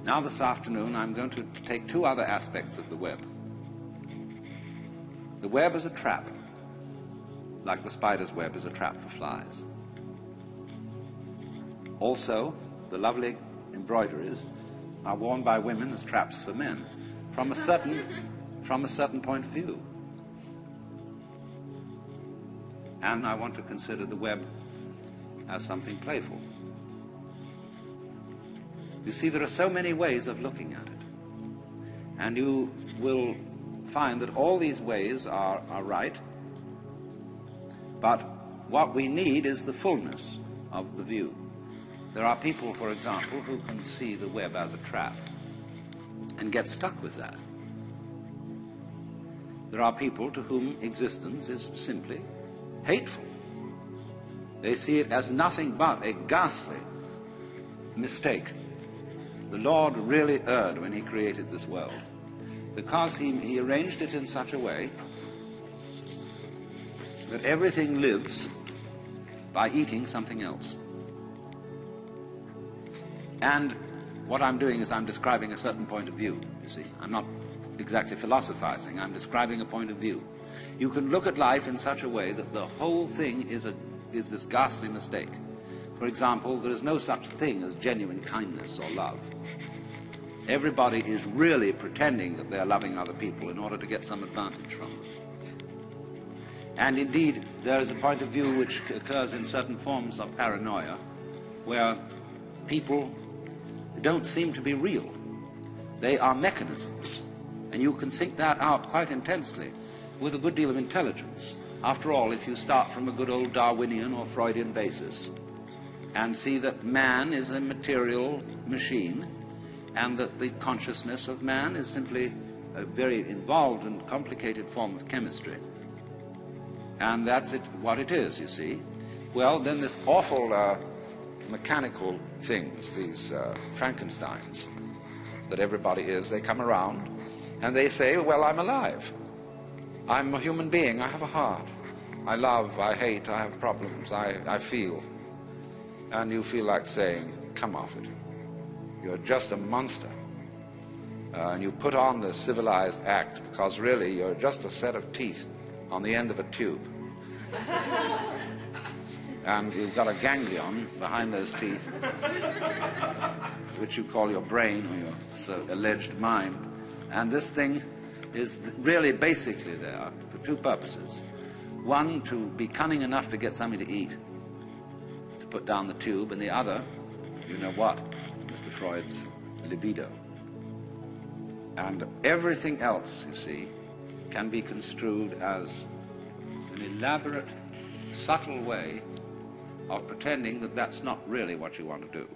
Now this afternoon I'm going to take two other aspects of the web. The web is a trap, like the spider's web is a trap for flies. Also, the lovely embroideries are worn by women as traps for men, from a certain point of view. And I want to consider the web as something playful. You see, there are so many ways of looking at it. And you will find that all these ways are right, but what we need is the fullness of the view. There are people, for example, who can see the web as a trap and get stuck with that. There are people to whom existence is simply hateful. They see it as nothing but a ghastly mistake. The Lord really erred when he created this world, because he arranged it in such a way that everything lives by eating something else. And what I'm doing is I'm describing a certain point of view, you see. I'm not exactly philosophizing, I'm describing a point of view. You can look at life in such a way that the whole thing is this ghastly mistake. For example, there is no such thing as genuine kindness or love. Everybody is really pretending that they're loving other people in order to get some advantage from them. And indeed, there is a point of view which occurs in certain forms of paranoia, where people don't seem to be real. They are mechanisms. And you can think that out quite intensely with a good deal of intelligence. After all, if you start from a good old Darwinian or Freudian basis and see that man is a material machine and that the consciousness of man is simply a very involved and complicated form of chemistry, and that's what it is, you see, well, then this awful mechanical things, these Frankensteins that everybody is, they come around and they say, well, I'm alive. I'm a human being. I have a heart. I love, I hate, I have problems, I feel. And you feel like saying, come off it. You're just a monster. And you put on the civilized act because really you're just a set of teeth on the end of a tube. And you've got a ganglion behind those teeth, which you call your brain or your alleged mind. And this thing is really basically there for two purposes. One, to be cunning enough to get something to eat, to put down the tube, and the other, you know what, Mr. Freud's libido. And everything else, you see, can be construed as an elaborate, subtle way of pretending that that's not really what you want to do.